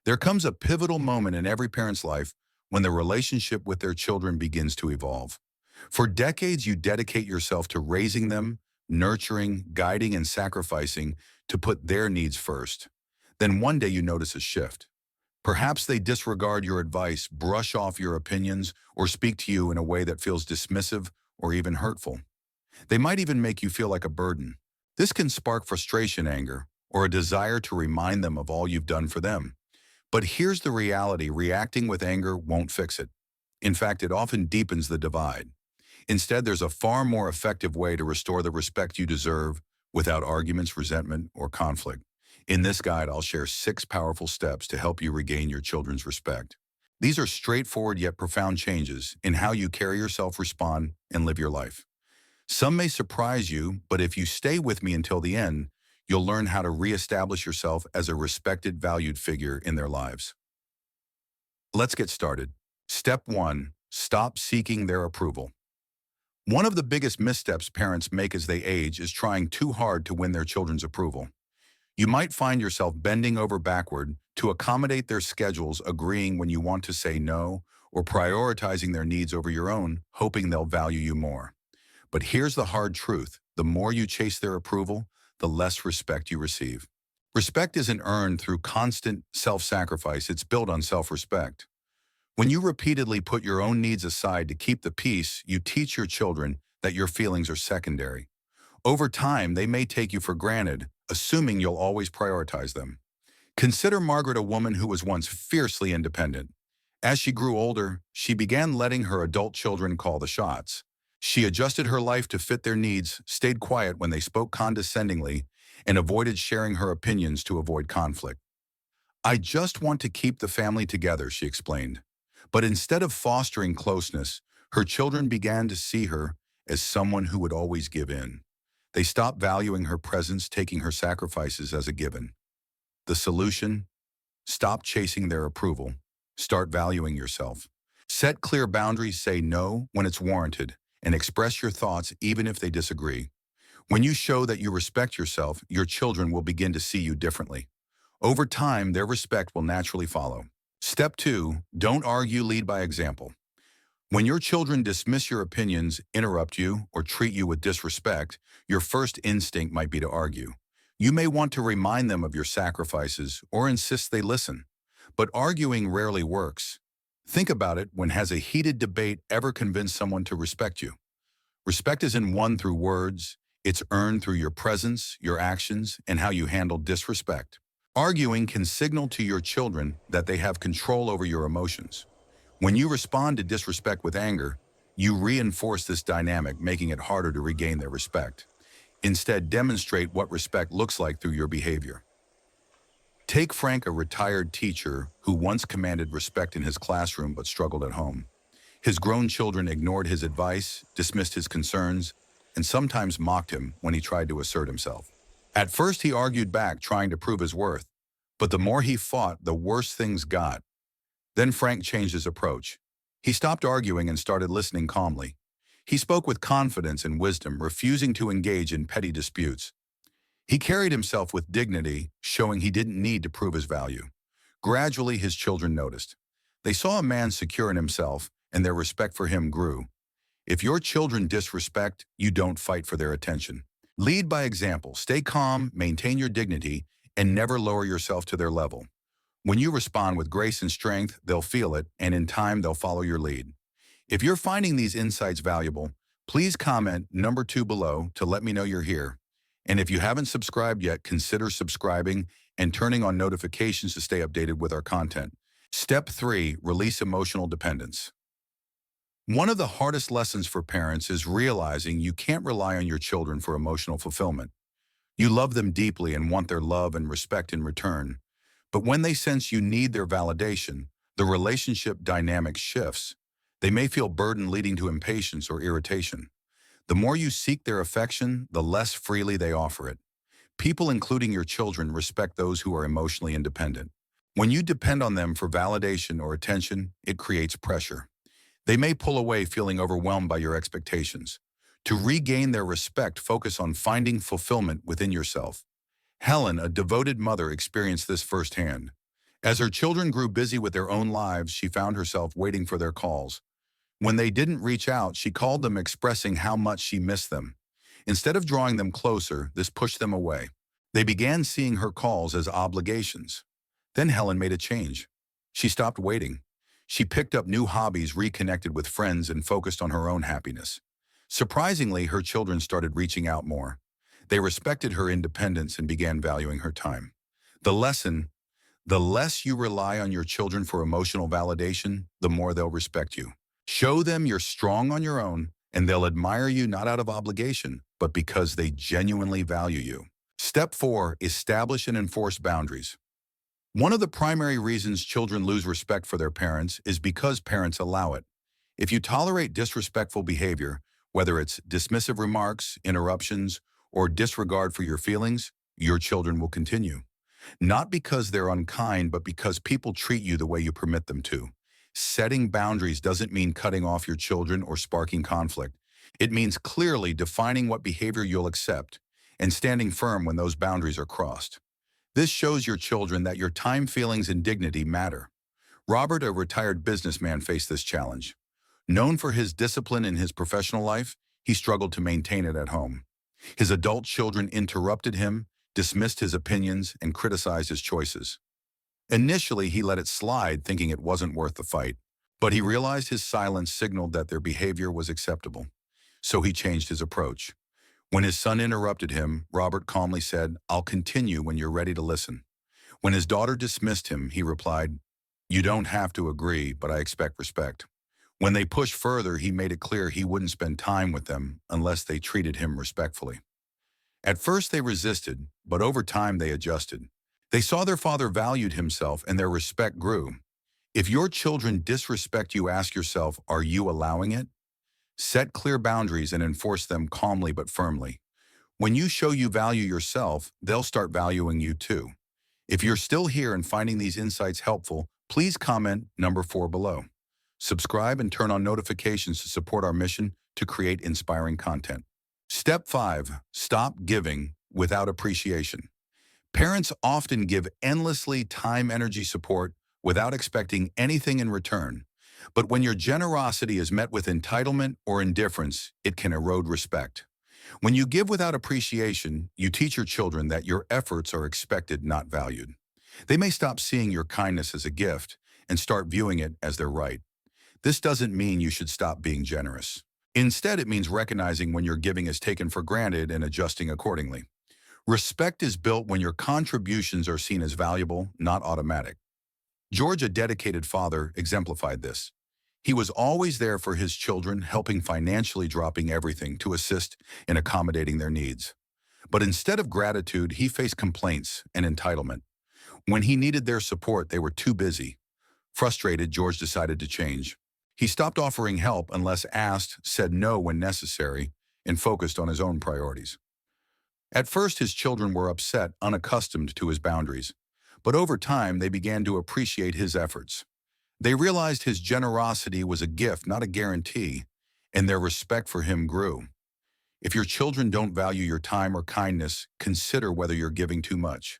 There comes a pivotal moment in every parent's life when the relationship with their children begins to evolve. For decades, you dedicate yourself to raising them, nurturing, guiding, and sacrificing to put their needs first. Then one day you notice a shift. Perhaps they disregard your advice, brush off your opinions, or speak to you in a way that feels dismissive or even hurtful. They might even make you feel like a burden. This can spark frustration, anger, or a desire to remind them of all you've done for them. But here's the reality: reacting with anger won't fix it. In fact, it often deepens the divide. Instead, there's a far more effective way to restore the respect you deserve without arguments, resentment, or conflict. In this guide, I'll share 6 powerful steps to help you regain your children's respect. These are straightforward yet profound changes in how you carry yourself, respond, and live your life. Some may surprise you, but if you stay with me until the end, you'll learn how to reestablish yourself as a respected, valued figure in their lives. Let's get started. Step 1. Stop seeking their approval. One of the biggest missteps parents make as they age is trying too hard to win their children's approval. You might find yourself bending over backward to accommodate their schedules, agreeing when you want to say no, or prioritizing their needs over your own, hoping they'll value you more. But here's the hard truth: the more you chase their approval, the less respect you receive. Respect isn't earned through constant self-sacrifice, it's built on self-respect. When you repeatedly put your own needs aside to keep the peace, you teach your children that your feelings are secondary. Over time, they may take you for granted, assuming you'll always prioritize them. Consider Margaret, a woman who was once fiercely independent. As she grew older, she began letting her adult children call the shots. She adjusted her life to fit their needs, stayed quiet when they spoke condescendingly, and avoided sharing her opinions to avoid conflict. "I just want to keep the family together," she explained. But instead of fostering closeness, her children began to see her as someone who would always give in. They stopped valuing her presence, taking her sacrifices as a given. The solution? Stop chasing their approval. Start valuing yourself. Set clear boundaries, say no when it's warranted, and express your thoughts even if they disagree. When you show that you respect yourself, your children will begin to see you differently. Over time, their respect will naturally follow. Step 2, don't argue, lead by example. When your children dismiss your opinions, interrupt you, or treat you with disrespect, your first instinct might be to argue. You may want to remind them of your sacrifices or insist they listen. But arguing rarely works. Think about it: when has a heated debate ever convinced someone to respect you? Respect isn't won through words, it's earned through your presence, your actions, and how you handle disrespect. Arguing can signal to your children that they have control over your emotions. When you respond to disrespect with anger, you reinforce this dynamic, making it harder to regain their respect. Instead, demonstrate what respect looks like through your behavior. Take Frank, a retired teacher who once commanded respect in his classroom but struggled at home. His grown children ignored his advice, dismissed his concerns, and sometimes mocked him when he tried to assert himself. At first, he argued back, trying to prove his worth. But the more he fought, the worse things got. Then Frank changed his approach. He stopped arguing and started listening calmly. He spoke with confidence and wisdom, refusing to engage in petty disputes. He carried himself with dignity, showing he didn't need to prove his value. Gradually, his children noticed. They saw a man secure in himself, and their respect for him grew. If your children disrespect, you don't fight for their attention. Lead by example. Stay calm, maintain your dignity, and never lower yourself to their level. When you respond with grace and strength, they'll feel it, and in time, they'll follow your lead. If you're finding these insights valuable, please comment number 2 below to let me know you're here. And if you haven't subscribed yet, consider subscribing and turning on notifications to stay updated with our content. Step 3, release emotional dependence. One of the hardest lessons for parents is realizing you can't rely on your children for emotional fulfillment. You love them deeply and want their love and respect in return. But when they sense you need their validation, the relationship dynamic shifts. They may feel burdened, leading to impatience or irritation. The more you seek their affection, the less freely they offer it. People, including your children, respect those who are emotionally independent. When you depend on them for validation or attention, it creates pressure. They may pull away, feeling overwhelmed by your expectations. To regain their respect, focus on finding fulfillment within yourself. Helen, a devoted mother, experienced this firsthand. As her children grew busy with their own lives, she found herself waiting for their calls. When they didn't reach out, she called them expressing how much she missed them. Instead of drawing them closer, this pushed them away. They began seeing her calls as obligations. Then Helen made a change. She stopped waiting. She picked up new hobbies, reconnected with friends, and focused on her own happiness. Surprisingly, her children started reaching out more. They respected her independence and began valuing her time. The lesson: the less you rely on your children for emotional validation, the more they'll respect you. Show them you're strong on your own, and they'll admire you not out of obligation, but because they genuinely value you. Step 4. Establish and enforce boundaries. One of the primary reasons children lose respect for their parents is because parents allow it. If you tolerate disrespectful behavior, whether it's dismissive remarks, interruptions, or disregard for your feelings, your children will continue. Not because they're unkind, but because people treat you the way you permit them to. Setting boundaries doesn't mean cutting off your children or sparking conflict. It means clearly defining what behavior you'll accept and standing firm when those boundaries are crossed. This shows your children that your time, feelings, and dignity matter. Robert, a retired businessman, faced this challenge. Known for his discipline in his professional life, he struggled to maintain it at home. His adult children interrupted him, dismissed his opinions, and criticized his choices. Initially, he let it slide, thinking it wasn't worth the fight. But he realized his silence signaled that their behavior was acceptable. So he changed his approach. When his son interrupted him, Robert calmly said, "I'll continue when you're ready to listen." When his daughter dismissed him, he replied, "You don't have to agree, but I expect respect." When they pushed further, he made it clear he wouldn't spend time with them unless they treated him respectfully. At first they resisted, but over time they adjusted. They saw their father valued himself and their respect grew. If your children disrespect you, ask yourself, are you allowing it? Set clear boundaries and enforce them calmly but firmly. When you show you value yourself, they'll start valuing you too. If you're still here and finding these insights helpful, please comment number 4 below. Subscribe and turn on notifications to support our mission to create inspiring content. Step 5. Stop giving without appreciation. Parents often give endlessly time, energy, support without expecting anything in return. But when your generosity is met with entitlement or indifference, it can erode respect. When you give without appreciation, you teach your children that your efforts are expected, not valued. They may stop seeing your kindness as a gift and start viewing it as their right. This doesn't mean you should stop being generous. Instead, it means recognizing when your giving is taken for granted and adjusting accordingly. Respect is built when your contributions are seen as valuable, not automatic. George, a dedicated father, exemplified this. He was always there for his children, helping financially, dropping everything to assist in accommodating their needs. But instead of gratitude, he faced complaints and entitlement. When he needed their support, they were too busy. Frustrated, George decided to change. He stopped offering help unless asked, said no when necessary, and focused on his own priorities. At first, his children were upset, unaccustomed to his boundaries. But over time, they began to appreciate his efforts. They realized his generosity was a gift, not a guarantee, and their respect for him grew. If your children don't value your time or kindness, consider whether you're giving too much.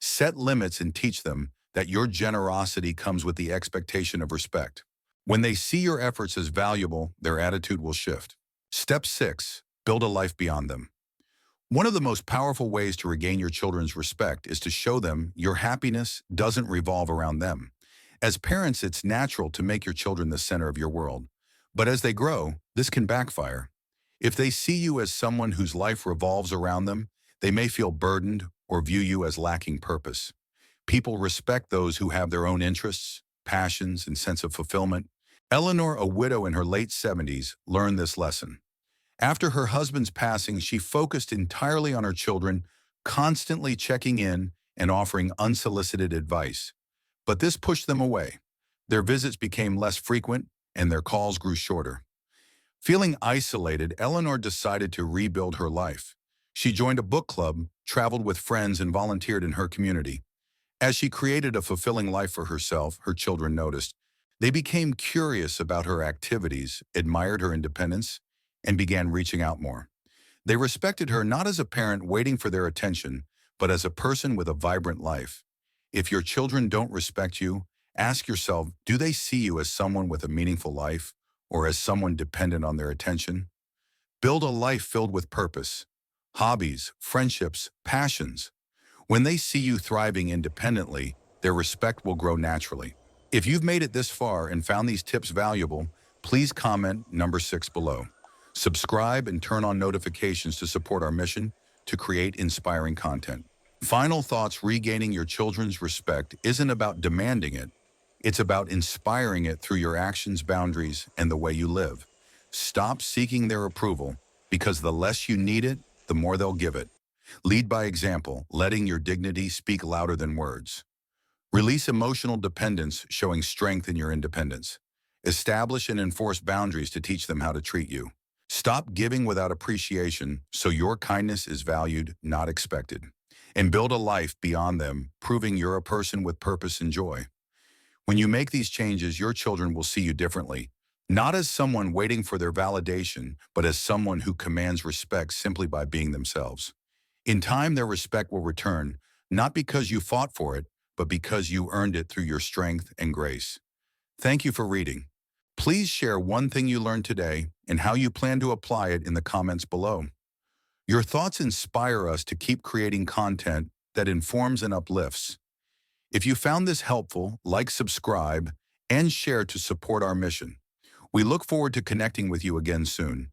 Set limits and teach them that your generosity comes with the expectation of respect. When they see your efforts as valuable, their attitude will shift. Step 6. Build a life beyond them. One of the most powerful ways to regain your children's respect is to show them your happiness doesn't revolve around them. As parents, it's natural to make your children the center of your world. But as they grow, this can backfire. If they see you as someone whose life revolves around them, they may feel burdened or view you as lacking purpose. People respect those who have their own interests, passions, and sense of fulfillment. Eleanor, a widow in her late 70s, learned this lesson. After her husband's passing, she focused entirely on her children, constantly checking in and offering unsolicited advice. But this pushed them away. Their visits became less frequent and their calls grew shorter. Feeling isolated, Eleanor decided to rebuild her life. She joined a book club, traveled with friends, and volunteered in her community. As she created a fulfilling life for herself, her children noticed. They became curious about her activities, admired her independence, and began reaching out more. They respected her not as a parent waiting for their attention, but as a person with a vibrant life. If your children don't respect you, ask yourself, do they see you as someone with a meaningful life or as someone dependent on their attention? Build a life filled with purpose, hobbies, friendships, passions. When they see you thriving independently, their respect will grow naturally. If you've made it this far and found these tips valuable, please comment number 6 below. Subscribe and turn on notifications to support our mission to create inspiring content. Final thoughts: regaining your children's respect isn't about demanding it. It's about inspiring it through your actions, boundaries, and the way you live. Stop seeking their approval, because the less you need it, the more they'll give it. Lead by example, letting your dignity speak louder than words. Release emotional dependence, showing strength in your independence. Establish and enforce boundaries to teach them how to treat you. Stop giving without appreciation, so your kindness is valued, not expected. And build a life beyond them, proving you're a person with purpose and joy. When you make these changes, your children will see you differently, not as someone waiting for their validation, but as someone who commands respect simply by being themselves. In time, their respect will return, not because you fought for it, but because you earned it through your strength and grace. Thank you for reading. Please share one thing you learned today and how you plan to apply it in the comments below. Your thoughts inspire us to keep creating content that informs and uplifts. If you found this helpful, like, subscribe, and share to support our mission. We look forward to connecting with you again soon.